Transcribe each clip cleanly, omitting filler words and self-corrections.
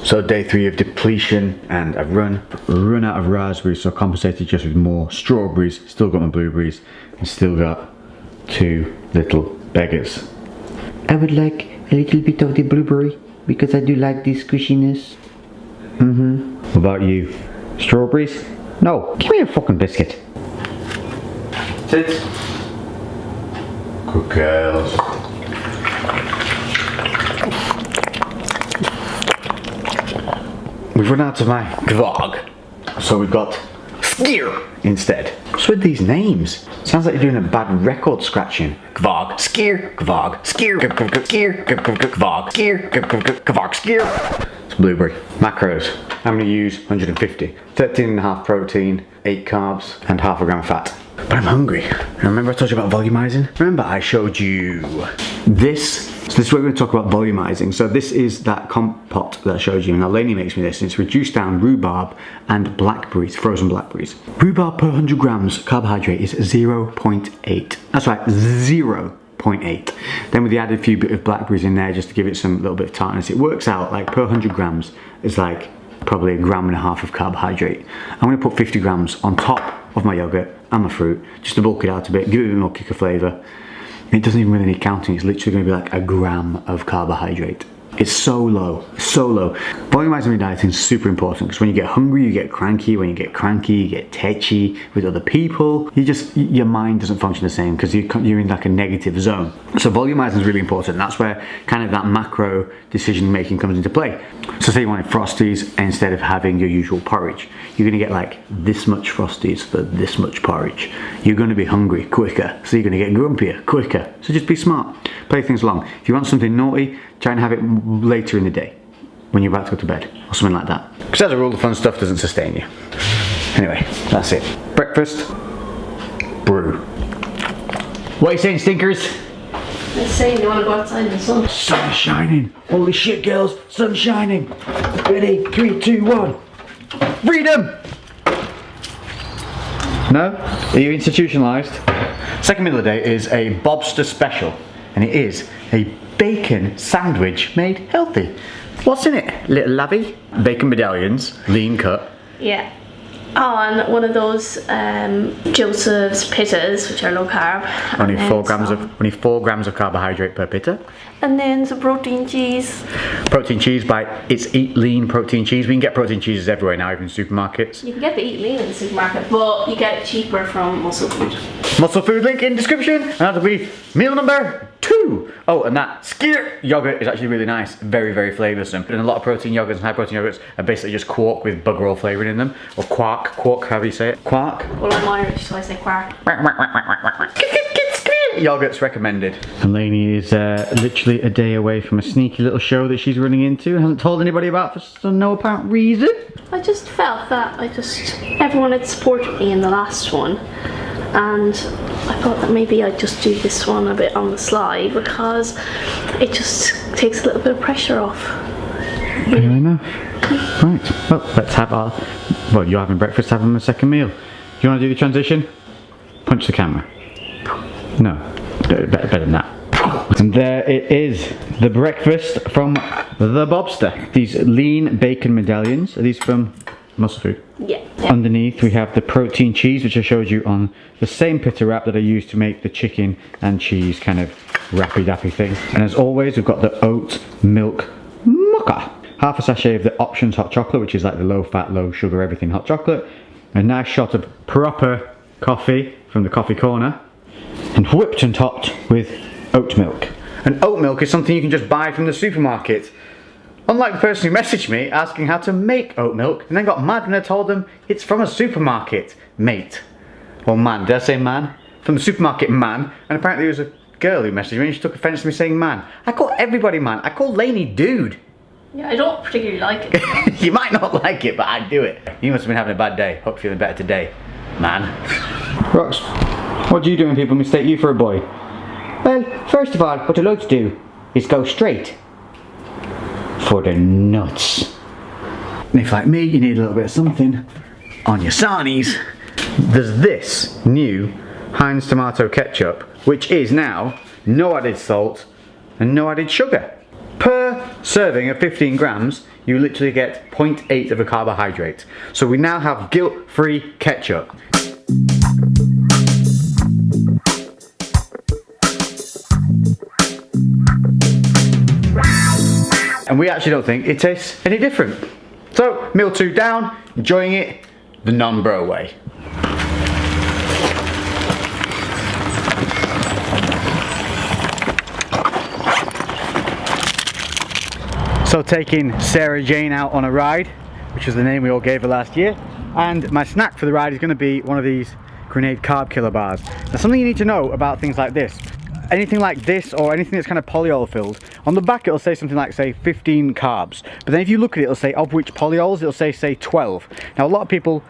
So day 3 of depletion, and I've run out of raspberries, so I compensated just with more strawberries. Still got my blueberries, and still got 2 little beggars. I would like a little bit of the blueberry because I do like the squishiness. What about you? Strawberries? No, give me a fucking biscuit. Sit. Good girls. We've run out of my Gvog, so we've got Skier instead. What's with these names? Sounds like you're doing a bad record scratching. Gvog, Skier, Gvog, Skier, Skier, Gvog, Skier, Gvog, Skier. It's blueberry. Macros. I'm going to use 150. 13.5 protein, 8 carbs, and half a gram of fat. But I'm hungry. Remember I told you about volumizing? Remember I showed you this? So this is where we're going to talk about volumizing. So this is that compote that I showed you. Now Lainey makes me this, and it's reduced down rhubarb and blackberries, frozen blackberries. Rhubarb per 100 grams carbohydrate is 0.8. That's right, 0.8. Then with the added few bit of blackberries in there just to give it some little bit of tartness, it works out like per 100 grams is like probably 1.5 grams of carbohydrate. I'm going to put 50 grams on top of my yogurt and my fruit just to bulk it out a bit, give it a bit more kick of flavour. It doesn't even really need counting, it's literally going to be like 1 gram of carbohydrate. It's so low, so low. Volumizing your dieting is super important because when you get hungry, you get cranky. When you get cranky, you get tetchy with other people. Your mind doesn't function the same because you're in like a negative zone. So volumizing is really important. That's where kind of that macro decision making comes into play. So say you wanted Frosties instead of having your usual porridge. You're gonna get like this much Frosties for this much porridge. You're gonna be hungry quicker, so you're gonna get grumpier quicker. So just be smart, play things along. If you want something naughty, try and have it later in the day, when you're about to go to bed, or something like that. Because as a rule, the fun stuff doesn't sustain you. Anyway, that's it. Breakfast, brew. What are you saying, stinkers? Let's say you want to go outside in the sun. Sun's shining. Holy shit, girls, sun's shining. Ready, 3, 2, 1. Freedom! No? Are you institutionalized? Second meal of the day is a Bobster special, and it is a bacon sandwich made healthy. What's in it? Little lavy? Bacon medallions, lean cut. Yeah. On one of those Joseph's pittas, which are low carb. Only 4 grams of carbohydrate per pitta. And then some protein cheese. Protein cheese by It's Eat Lean protein cheese. We can get protein cheeses everywhere now, even in supermarkets. You can get the Eat Lean in the supermarket, but you get it cheaper from Muscle Food. Muscle Food link in description, and that'll be meal number 2. Oh, and that Skier yogurt is actually really nice, very, very flavoursome. And a lot of protein yogurts and high protein yogurts are basically just quark with bugger all flavouring in them, or quark, however you say it. Quark. Well, I'm Irish, so I say quark. Yogurt's recommended. And Lainey is literally a day away from a sneaky little show that she's running into, hasn't told anybody about for no apparent reason. I just felt that everyone had supported me in the last one, and I thought that maybe I'd just do this one a bit on the sly because it just takes a little bit of pressure off. Fair enough. Right, well, let's have our... Well, you're having breakfast, having the second meal. Do you want to do the transition? Punch the camera. No, better than that. And there it is, the breakfast from the Bobster. These lean bacon medallions, are these from Muscle Food? Yeah. Underneath we have the protein cheese, which I showed you on the same pitta wrap that I used to make the chicken and cheese kind of wrappy dappy thing. And as always, we've got the oat milk mocha. Half a sachet of the Options hot chocolate, which is like the low fat, low sugar, everything hot chocolate. A nice shot of proper coffee from the coffee corner. And whipped and topped with oat milk. And oat milk is something you can just buy from the supermarket. Unlike the person who messaged me asking how to make oat milk and then got mad when I told them it's from a supermarket, mate. Or man, did I say man? From the supermarket, man. And apparently there was a girl who messaged me and she took offence to me saying man. I call everybody man. I call Lainey dude. Yeah, I don't particularly like it. You might not like it, but I do it. You must have been having a bad day. Hope you're feeling better today, man. Rox, what do you do when people mistake you for a boy? Well, first of all, what I like to do is go straight for the nuts. And if like me, you need a little bit of something on your sarnies, there's this new Heinz tomato ketchup, which is now no added salt and no added sugar. Per serving of 15 grams, you literally get 0.8 of a carbohydrate. So we now have guilt-free ketchup. And we actually don't think it tastes any different. So, meal 2 down, enjoying it the non-bro way. So taking Sarah Jane out on a ride, which was the name we all gave her last year, and my snack for the ride is going to be one of these Grenade carb killer bars. Now something you need to know about things like this, anything like this or anything that's kind of polyol filled, on the back it'll say something like, say, 15 carbs, but then if you look at it, it'll say of which polyols, it'll say 12. Now a lot of people,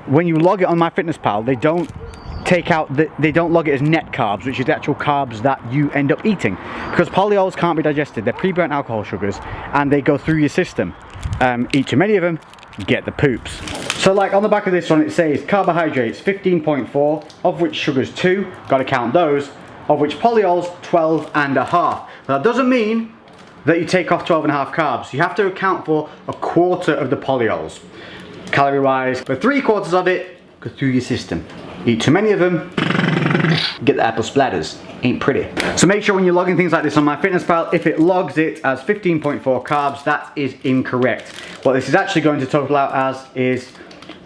when you log it on MyFitnessPal, they don't log it as net carbs, which is the actual carbs that you end up eating, because polyols can't be digested. They're pre-burnt alcohol sugars and they go through your system. Eat too many of them, get the poops. So like on the back of this one it says carbohydrates 15.4, of which sugars 2, gotta count those, of which polyols 12.5. Now that doesn't mean that you take off 12.5 carbs. You have to account for a quarter of the polyols, calorie wise, but 3/4 of it go through your system. Eat too many of them, get the apple splatters. Ain't pretty. So make sure when you're logging things like this on MyFitnessPal, if it logs it as 15.4 carbs, that is incorrect. What this is actually going to total out as is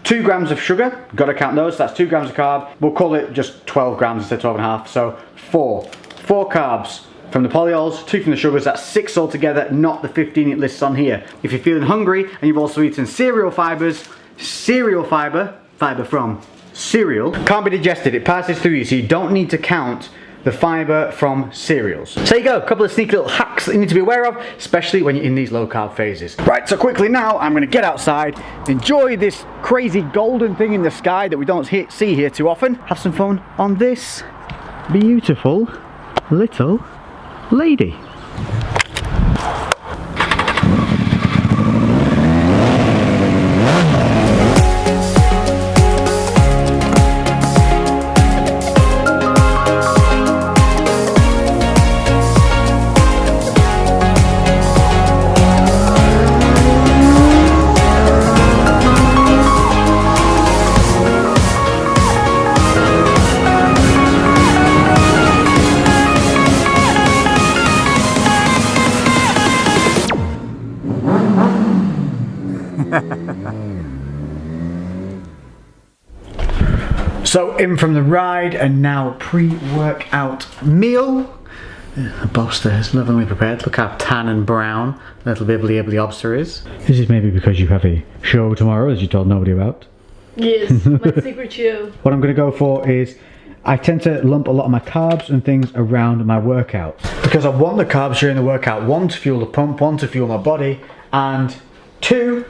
2 grams of sugar, gotta count those, so that's 2 grams of carb. We'll call it just 12 grams instead of 12.5, so 4 carbs from the polyols, 2 from the sugars, that's 6 altogether, not the 15 it lists on here. If you're feeling hungry and you've also eaten cereal fibers, fiber from cereal, can't be digested, it passes through you, so you don't need to count the fiber from cereals. So there you go, a couple of sneaky little hacks that you need to be aware of, especially when you're in these low carb phases. Right, so quickly now, I'm gonna get outside, enjoy this crazy golden thing in the sky that we don't see here too often, have some fun on this beautiful little lady. So in from the ride and now a pre-workout meal. The Boster is lovingly prepared. Look how tan and brown little bibbly ibbly obster is. This is maybe because you have a show tomorrow, as you told nobody about. Yes, my secret show. What I'm going to go for is, I tend to lump a lot of my carbs and things around my workout, because I want the carbs during the workout, 1 to fuel the pump, 1 to fuel my body, and 2,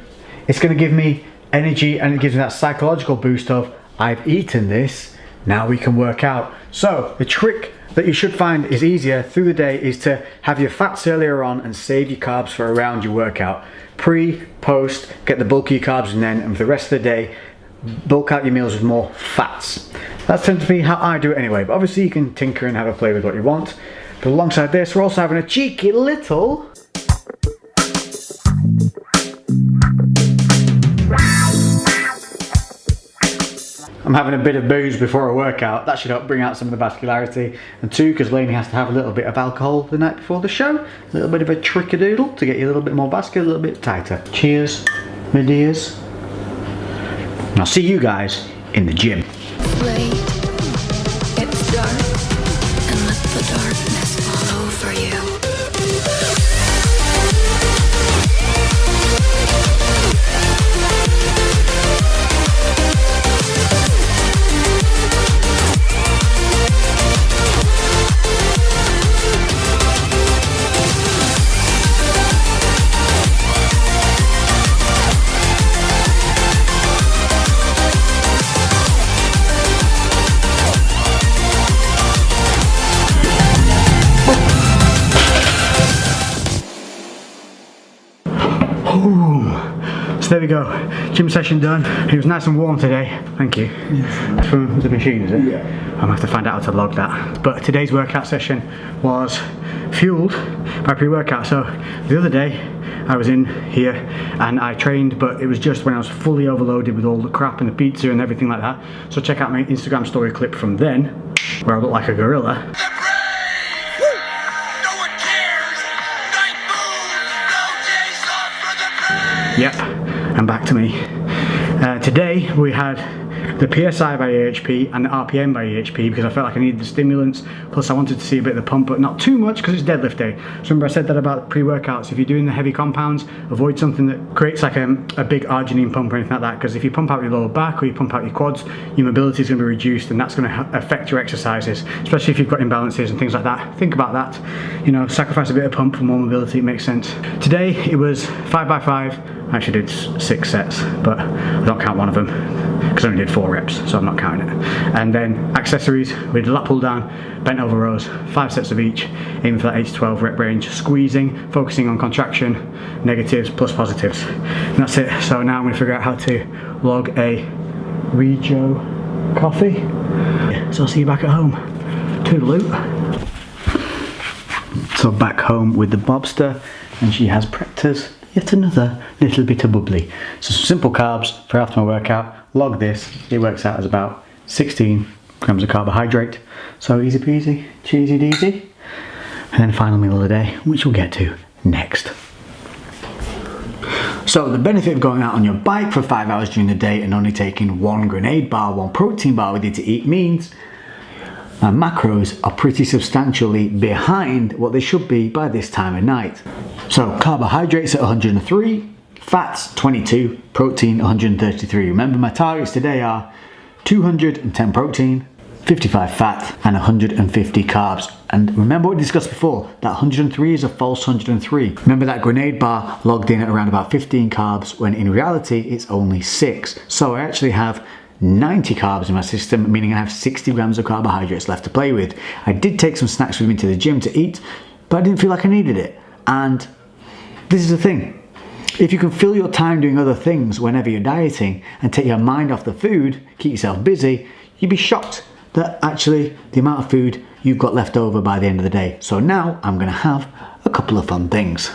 it's going to give me energy and it gives me that psychological boost of, I've eaten this, now we can work out. So the trick that you should find is easier through the day is to have your fats earlier on and save your carbs for around your workout. Pre, post, get the bulky carbs in then, and for the rest of the day, bulk out your meals with more fats. That tends to be how I do it anyway, but obviously you can tinker and have a play with what you want. But alongside this, we're also having a cheeky little I'm having a bit of booze before a workout. That should help bring out some of the vascularity. And 2, because Lainey has to have a little bit of alcohol the night before the show. A little bit of a trickadoodle to get you a little bit more vascular, a little bit tighter. Cheers, my dears. And I'll see you guys in the gym. Wait, it's dark, and let the darkness fall over you. So there we go, gym session done. It was nice and warm today, thank you. Yes. From the machine, is it? Yeah. I'm gonna have to find out how to log that. But today's workout session was fueled by pre-workout. So the other day, I was in here and I trained, but it was just when I was fully overloaded with all the crap and the pizza and everything like that. So check out my Instagram story clip from then, where I look like a gorilla. Yep, and back to me. Today we had the PSI by AHP and the RPM by AHP because I felt like I needed the stimulants, plus I wanted to see a bit of the pump, but not too much because it's deadlift day. So remember I said that about pre-workouts, if you're doing the heavy compounds, avoid something that creates like a big arginine pump or anything like that, because if you pump out your lower back or you pump out your quads, your mobility is going to be reduced and that's going to affect your exercises, especially if you've got imbalances and things like that. Think about that, you know, sacrifice a bit of pump for more mobility, it makes sense. Today it was 5x5. I actually did 6 sets, but I don't count one of them because I only did 4 reps, so I'm not counting it. And then accessories, we did lat pull down, bent over rows, 5 sets of each, aiming for that 8 to 12 rep range, squeezing, focusing on contraction, negatives plus positives. And that's it. So now I'm going to figure out how to log a Regio coffee. So I'll see you back at home. Toodaloo. So back home with the Bobster, and she has prepped us yet another little bit of bubbly. So some simple carbs for after my workout. Log this, it works out as about 16 grams of carbohydrate. So easy peasy, cheesy deasy. And then final meal of the day, which we'll get to next. So the benefit of going out on your bike for 5 hours during the day and only taking 1 grenade bar, 1 protein bar with you to eat means my macros are pretty substantially behind what they should be by this time of night. So carbohydrates at 103, fats 22, protein 133. Remember my targets today are 210 protein, 55 fat and 150 carbs. And remember what we discussed before, that 103 is a false 103. Remember that grenade bar logged in at around about 15 carbs when in reality it's only 6. So I actually have 90 carbs in my system, meaning I have 60 grams of carbohydrates left to play with. I did take some snacks with me to the gym to eat, but I didn't feel like I needed it. And this is the thing. If you can fill your time doing other things whenever you're dieting and take your mind off the food, keep yourself busy, you'd be shocked that actually the amount of food you've got left over by the end of the day. So now I'm going to have a couple of fun things.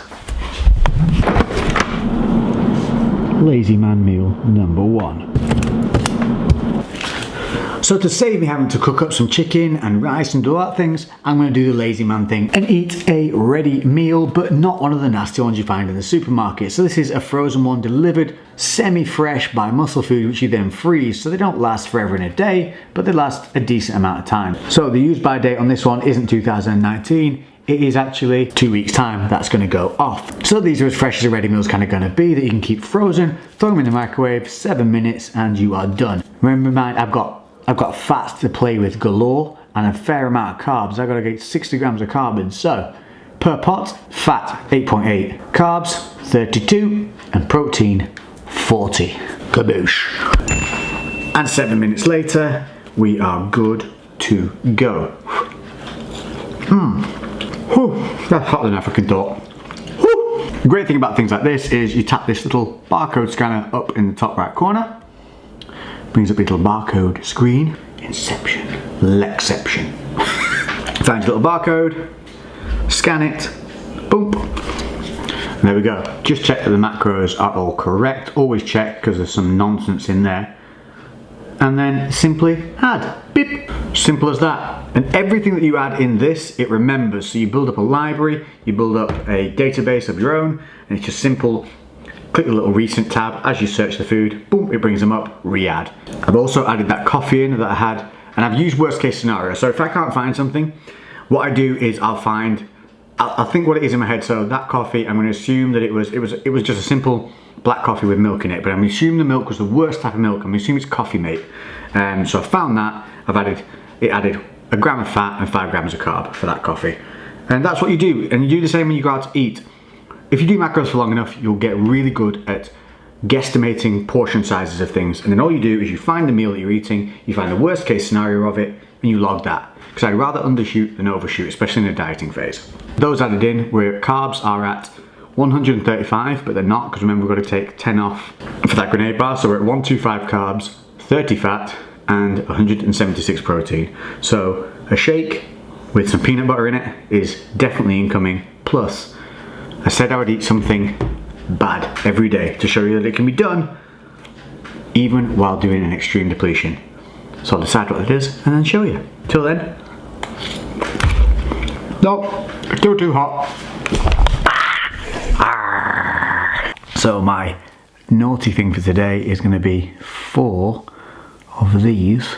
Lazy man meal number 1. So to save me having to cook up some chicken and rice and do all that things, I'm going to do the lazy man thing and eat a ready meal, but not one of the nasty ones you find in the supermarket. So this is a frozen one delivered semi-fresh by Muscle Food, which you then freeze. So they don't last forever in a day, but they last a decent amount of time. So the use by date on this one isn't 2019. It is actually 2 weeks time that's going to go off. So these are as fresh as a ready meal is kind of going to be, that you can keep frozen, throw them in the microwave, 7 minutes and you are done. Remember in mind, I've got fats to play with galore and a fair amount of carbs. I've got to get 60 grams of carbs. So per pot, fat 8.8, carbs 32 and protein 40. Kaboosh. And 7 minutes later, we are good to go. That's hotter than African thought. The great thing about things like this is you tap this little barcode scanner up in the top right corner. Brings up a little barcode screen. Inception. Lexception. Find your little barcode. Scan it. Boom. And there we go. Just check that the macros are all correct. Always check because there's some nonsense in there. And then simply add. Beep. Simple as that. And everything that you add in this, it remembers. So you build up a library, you build up a database of your own, and it's just simple. Click the little recent tab as you search the food, boom, it brings them up, re-add. I've also added that coffee in that I had, and I've used worst case scenario. So if I can't find something, what I do is I'll think what it is in my head. So that coffee, I'm going to assume that it was just a simple black coffee with milk in it, but I'm assuming the milk was the worst type of milk. I'm assuming it's Coffee Mate. So I found that, it added a gram of fat and 5 grams of carb for that coffee. And that's what you do, and you do the same when you go out to eat. If you do macros for long enough, you'll get really good at guesstimating portion sizes of things. And then all you do is you find the meal that you're eating, you find the worst case scenario of it, and you log that. Because I'd rather undershoot than overshoot, especially in the dieting phase. Those added in, where carbs are at 135, but they're not, because remember we've got to take 10 off for that grenade bar. So we're at 125 carbs, 30 fat, and 176 protein. So a shake with some peanut butter in it is definitely incoming. Plus, I said I would eat something bad every day to show you that it can be done even while doing an extreme depletion. So I'll decide what it is and then show you. Till then, no, still too hot. So my naughty thing for today is going to be 4 of these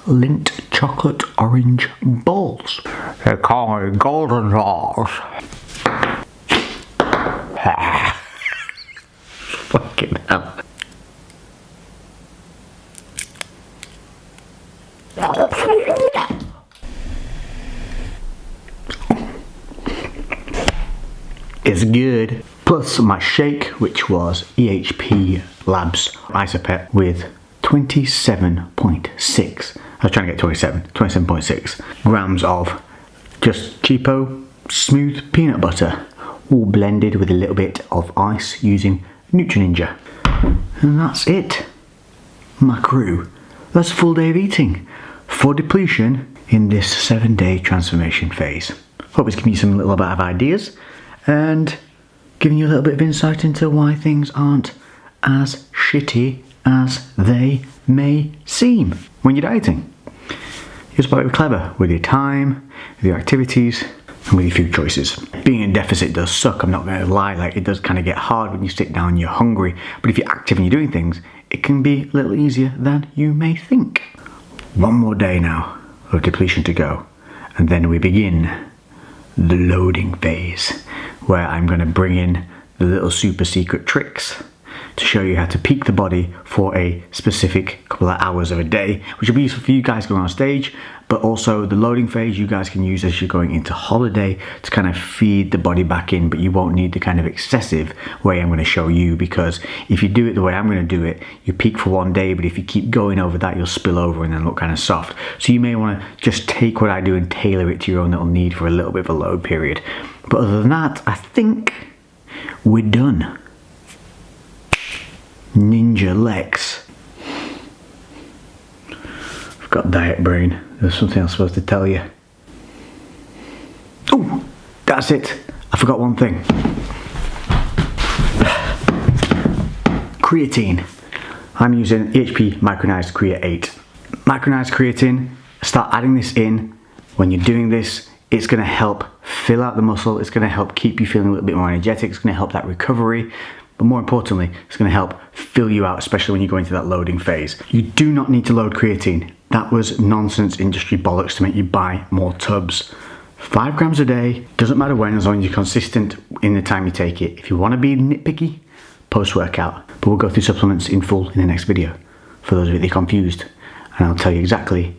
Lindt chocolate orange balls. They're called golden balls. Fucking hell. It's good. Plus my shake, which was EHP Labs Isopet with 27.6. I was trying to get 27.6 grams of just cheapo, smooth peanut butter, all blended with a little bit of ice using Nutrininja. And that's it. My crew. That's a full day of eating for depletion in this 7-day transformation phase. Hope it's given you some little bit of ideas and giving you a little bit of insight into why things aren't as shitty as they may seem when you're dieting. You just gotta be clever with your time, with your activities, and with your food choices. Being in deficit does suck, I'm not gonna lie, like it does kind of get hard when you sit down and you're hungry, but if you're active and you're doing things, it can be a little easier than you may think. One more day now of depletion to go, and then we begin the loading phase, where I'm gonna bring in the little super secret tricks to show you how to peak the body for a specific couple of hours of a day, which will be useful for you guys going on stage, but also the loading phase you guys can use as you're going into holiday to kind of feed the body back in, but you won't need the kind of excessive way I'm going to show you, because if you do it the way I'm going to do it, you peak for one day, but if you keep going over that, you'll spill over and then look kind of soft. So you may want to just take what I do and tailor it to your own little need for a little bit of a load period. But other than that, I think we're done. Ninja Lex. I've got diet brain. There's something I was supposed to tell you. Oh, that's it. I forgot one thing. Creatine. I'm using EHP Micronized Create 8. Micronized creatine, start adding this in. When you're doing this, it's going to help fill out the muscle. It's going to help keep you feeling a little bit more energetic. It's going to help that recovery. But more importantly, it's going to help fill you out, especially when you go into that loading phase. You do not need to load creatine. That was nonsense industry bollocks to make you buy more tubs. 5 grams a day, doesn't matter when, as long as you're consistent in the time you take it. If you want to be nitpicky, post-workout. But we'll go through supplements in full in the next video, for those of you that are confused. And I'll tell you exactly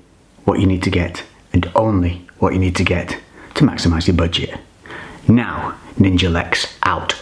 what you need to get, and only what you need to get to maximize your budget. Now, Ninja Lex out.